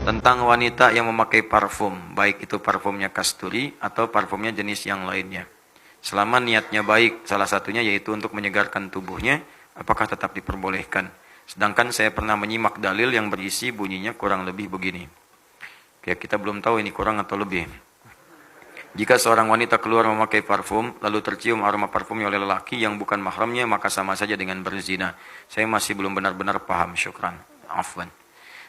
Tentang wanita yang memakai parfum, baik itu parfumnya kasturi atau parfumnya jenis yang lainnya. Selama niatnya baik, salah satunya yaitu untuk menyegarkan tubuhnya, apakah tetap diperbolehkan? Sedangkan saya pernah menyimak dalil yang berisi bunyinya kurang lebih begini. Ya, kita belum tahu ini kurang atau lebih. Jika seorang wanita keluar memakai parfum, lalu tercium aroma parfumnya oleh lelaki yang bukan mahramnya, maka sama saja dengan berzina. Saya masih belum benar-benar paham, syukran. Afwan.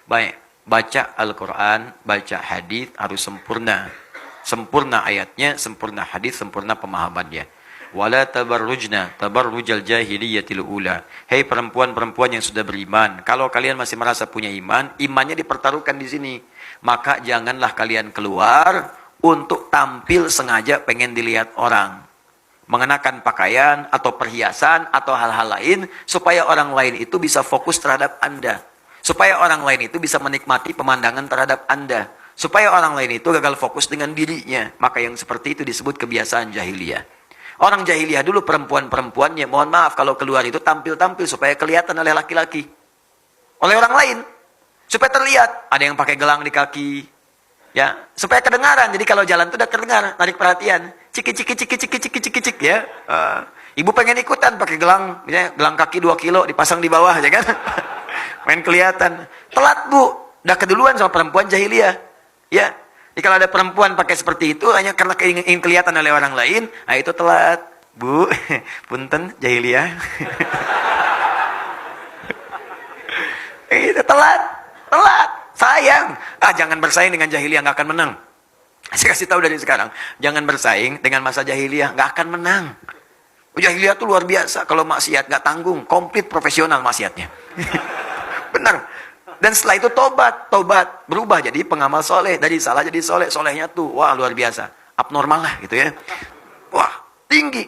Baik, baca Al-Quran, baca hadis harus sempurna. Sempurna ayatnya, sempurna hadis, sempurna pemahamannya. Wala tabarrujna tabarrujal jahiliyatil ula. Hei perempuan-perempuan yang sudah beriman, kalau kalian masih merasa punya iman, imannya dipertaruhkan di sini. Maka janganlah kalian keluar untuk tampil sengaja pengen dilihat orang. Mengenakan pakaian atau perhiasan atau hal-hal lain supaya orang lain itu bisa fokus terhadap Anda. Supaya orang lain itu bisa menikmati pemandangan terhadap Anda. Supaya orang lain itu gagal fokus dengan dirinya. Maka yang seperti itu disebut kebiasaan jahiliyah. Orang jahiliyah dulu perempuan-perempuannya, mohon maaf kalau keluar itu tampil-tampil supaya kelihatan oleh laki-laki. Oleh orang lain. Supaya terlihat. Ada yang pakai gelang di kaki. Ya, supaya kedengaran. Jadi kalau jalan itu udah kedengar, narik perhatian. Ciki ciki ciki ciki ciki ciki cik ya. Ibu pengen ikutan pakai gelang, misalnya gelang kaki 2 kilo dipasang di bawah, ya kan? Main kelihatan. Telat, Bu. Udah keduluan sama perempuan jahiliyah. Ya. Jadi kalau ada perempuan pakai seperti itu hanya karena ingin kelihatan oleh orang lain, nah itu telat. Bu, punten jahiliyah. Itu telat. Telat. Sayang. Jangan bersaing dengan jahiliyah, nggak akan menang. Saya kasih tahu dari sekarang, jangan bersaing dengan masa jahiliyah, nggak akan menang. Jahiliyah itu luar biasa. Kalau maksiat nggak tanggung, komplit profesional maksiatnya. Benar. Dan setelah itu tobat, berubah jadi pengamal soleh, dari salah jadi soleh, solehnya tuh, wah luar biasa, abnormal lah gitu ya. Wah tinggi.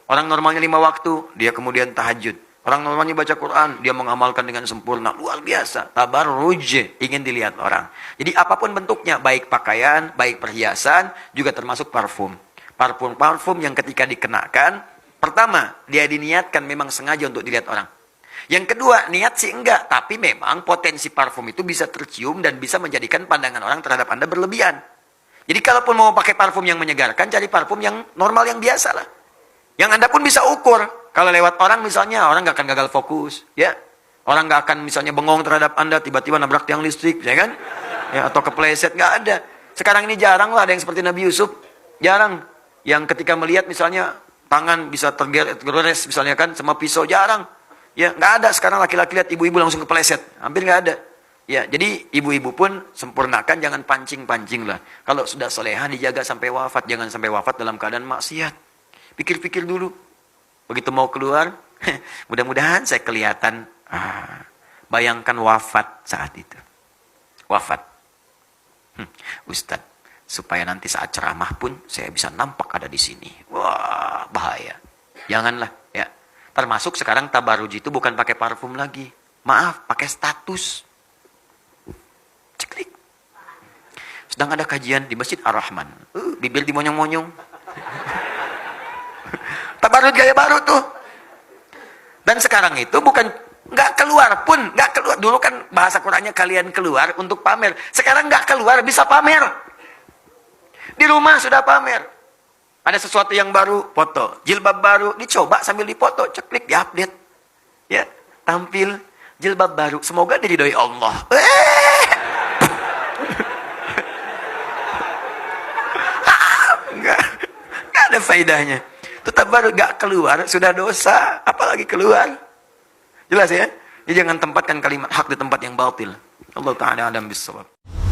Orang normalnya 5 waktu, dia kemudian tahajud. Orang normalnya baca Quran, dia mengamalkan dengan sempurna. Luar biasa. Tabarruj, ingin dilihat orang. Jadi apapun bentuknya, baik pakaian, baik perhiasan, juga termasuk parfum. Parfum yang ketika dikenakan, pertama, dia diniatkan memang sengaja untuk dilihat orang. Yang kedua, niat sih enggak. Tapi memang potensi parfum itu bisa tercium dan bisa menjadikan pandangan orang terhadap Anda berlebihan. Jadi kalaupun mau pakai parfum yang menyegarkan, cari parfum yang normal, yang biasa lah. Yang Anda pun bisa ukur. Kalau lewat orang misalnya, orang nggak akan gagal fokus, ya. Orang nggak akan misalnya bengong terhadap Anda, tiba-tiba nabrak tiang listrik, ya kan? Ya, atau kepleset, nggak ada. Sekarang ini jarang lah ada yang seperti Nabi Yusuf, jarang. Yang ketika melihat misalnya tangan bisa tergores misalnya kan, sama pisau, jarang. Ya, nggak ada sekarang laki-laki lihat ibu-ibu langsung kepleset, hampir nggak ada. Ya, jadi ibu-ibu pun sempurnakan, jangan pancing-pancing lah. Kalau sudah soleha dijaga sampai wafat, jangan sampai wafat dalam keadaan maksiat. Pikir-pikir dulu. Begitu mau keluar, mudah-mudahan saya kelihatan. Bayangkan wafat saat itu. Wafat. Ustadz, supaya nanti saat ceramah pun saya bisa nampak ada di sini. Wah, bahaya. Janganlah, ya. Termasuk sekarang tabarruj itu bukan pakai parfum lagi. Maaf, pakai status. Ceklik. Sedang ada kajian di Masjid Ar-Rahman. Bibir dimonyong-monyong. Tabarruj gaya baru tuh. Dan sekarang itu bukan nggak keluar pun, nggak keluar. Dulu kan bahasa Qurannya kalian keluar untuk pamer. Sekarang nggak keluar bisa pamer. Di rumah sudah pamer. Ada sesuatu yang baru, foto. Jilbab baru, dicoba sambil dipoto, ceklik, diupdate. Ya, tampil jilbab baru. Semoga diridhoi Allah. Nggak ada faedahnya. Tetap baru gak keluar, sudah dosa, apalagi keluar. Jelas ya? Jadi jangan tempatkan kalimat hak di tempat yang batil. Allah Ta'ala alam bisawab.